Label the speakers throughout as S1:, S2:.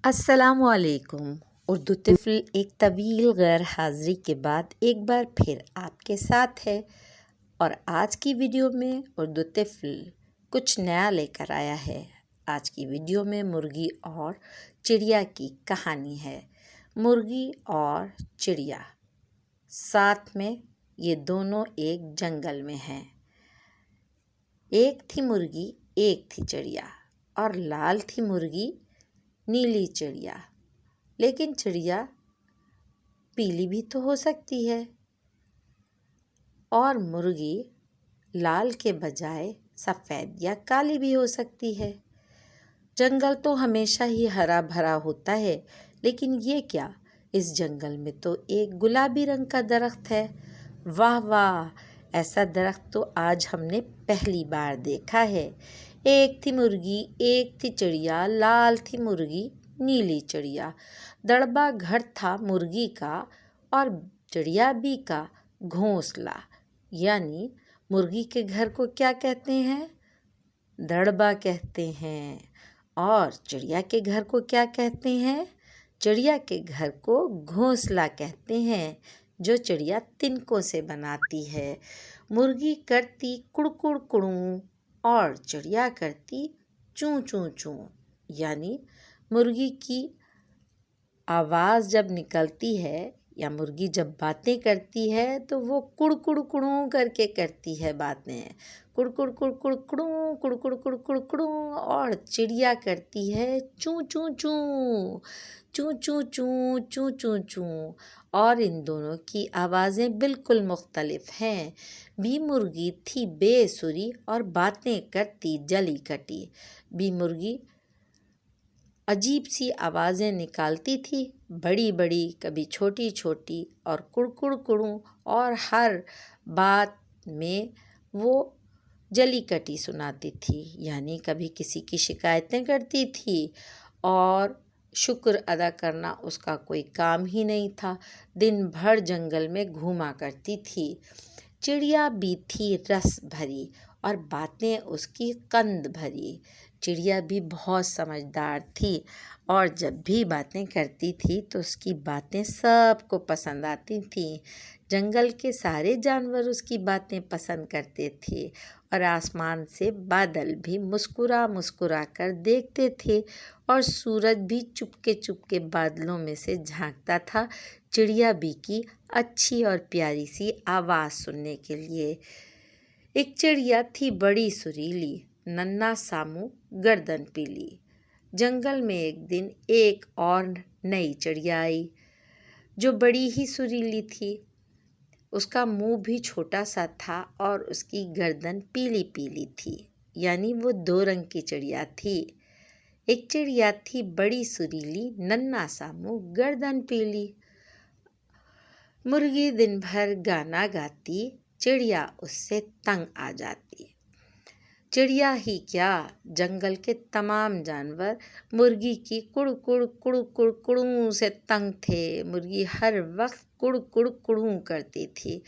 S1: अस्सलामुअलैकुम। उर्दू तिफ़्ल एक तवील गैर हाज़िरी के बाद एक बार फिर आपके साथ है और आज की वीडियो में उर्दू तिफ़्ल कुछ नया लेकर आया है। आज की वीडियो में मुर्गी और चिड़िया की कहानी है। मुर्गी और चिड़िया साथ में, ये दोनों एक जंगल में हैं। एक थी मुर्गी, एक थी चिड़िया, और लाल थी मुर्गी, नीली चिड़िया। लेकिन चिड़िया पीली भी तो हो सकती है, और मुर्गी लाल के बजाय सफ़ेद या काली भी हो सकती है। जंगल तो हमेशा ही हरा भरा होता है, लेकिन ये क्या, इस जंगल में तो एक गुलाबी रंग का दरख्त है। वाह वाह, ऐसा दरख्त तो आज हमने पहली बार देखा है। एक थी मुर्गी, एक थी चिड़िया, लाल थी मुर्गी, नीली चिड़िया। दड़बा घर था मुर्गी का और चिड़िया भी का घोंसला। यानी मुर्गी के घर को क्या कहते हैं? दड़बा कहते हैं। और चिड़िया के घर को क्या कहते हैं? चिड़िया के घर को घोंसला कहते हैं, जो चिड़िया तिनकों से बनाती है। मुर्गी करती कुड़कुड़ कुड़ूं और चिड़िया करती चूं चूं चूं। यानी मुर्गी की आवाज़ जब निकलती है या मुर्गी जब बातें करती है तो वो कुड़कुड़ कुड़ूं करके करती है बातें। कुड़कुड़ कुड़कुड़ कुड़ूं, कुड़कुड़ कुड़कुड़ कुड़ूं। और चिड़िया करती है चूं चूं चूं, चूं चूं चूं, चूं चूं चूं। और इन दोनों की आवाज़ें बिल्कुल मुख्तलिफ हैं। बी मुर्गी थी बेसुरी और बातें करती जली कटी। बी मुर्गी अजीब सी आवाज़ें निकालती थी, बड़ी बड़ी, कभी छोटी छोटी, और कुड़कुड़ कुड़ूं। और हर बात में वो जली कटी सुनाती थी। यानी कभी किसी की शिकायतें करती थी और शुक्र अदा करना उसका कोई काम ही नहीं था। दिन भर जंगल में घूमा करती थी। चिड़िया भी थी रस भरी और बातें उसकी कंद भरी। चिड़िया भी बहुत समझदार थी और जब भी बातें करती थी तो उसकी बातें सबको पसंद आती थीं। जंगल के सारे जानवर उसकी बातें पसंद करते थे और आसमान से बादल भी मुस्कुरा मुस्कुरा कर देखते थे और सूरज भी चुपके चुपके बादलों में से झांकता था चिड़िया बी की अच्छी और प्यारी सी आवाज़ सुनने के लिए। एक चिड़िया थी बड़ी सुरीली, नन्हा सामू गर्दन पीली। जंगल में एक दिन एक और नई चिड़िया आई, जो बड़ी ही सुरीली थी। उसका मुंह भी छोटा सा था और उसकी गर्दन पीली पीली थी। यानी वो दो रंग की चिड़िया थी। एक चिड़िया थी बड़ी सुरीली, नन्हा सा मुंह गर्दन पीली। मुर्गी दिन भर गाना गाती, चिड़िया उससे तंग आ जाती। चिड़िया ही क्या, जंगल के तमाम जानवर मुर्गी की कुड़कुड़ कुड़कुड़ कुड़ूं से तंग थे। मुर्गी हर वक्त कुड़कुड़ कुड़ूं करती थी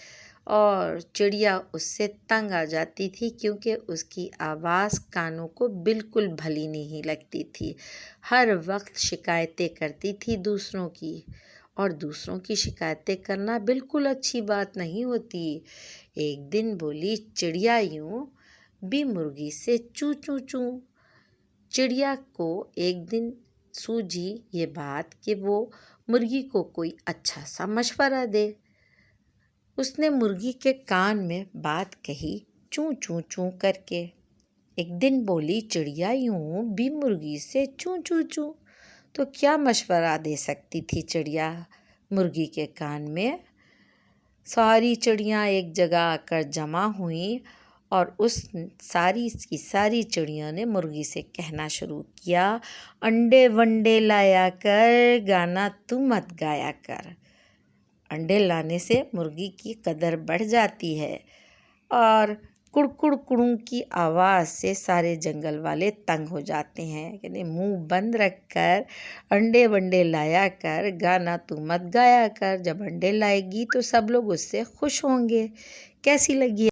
S1: और चिड़िया उससे तंग आ जाती थी, क्योंकि उसकी आवाज़ कानों को बिल्कुल भली नहीं लगती थी। हर वक्त शिकायतें करती थी दूसरों की, और दूसरों की शिकायतें करना बिल्कुल अच्छी बात नहीं होती। एक दिन बोली चिड़िया यूं भी मुर्गी से चूं चूं चूं। चिड़िया को एक दिन सूझी ये बात कि वो मुर्गी को कोई अच्छा सा मशवरा दे। उसने मुर्गी के कान में बात कही चूं चूं चूं करके। एक दिन बोली चिड़िया यूं भी मुर्गी से चूं चूं चूं। तो क्या मशवरा दे सकती थी चिड़िया मुर्गी के कान में? सारी चिड़ियाँ एक जगह आकर जमा हुईं और उस सारी की सारी चिड़ियों ने मुर्गी से कहना शुरू किया, अंडे वंडे लाया कर, गाना तू मत गाया कर। अंडे लाने से मुर्गी की कदर बढ़ जाती है और कुड़कुड़ कुड़ूं की आवाज़ से सारे जंगल वाले तंग हो जाते हैं। यानी मुंह बंद रखकर अंडे वंडे लाया कर, गाना तू मत गाया कर। जब अंडे लाएगी तो सब लोग उससे खुश होंगे। कैसी लगी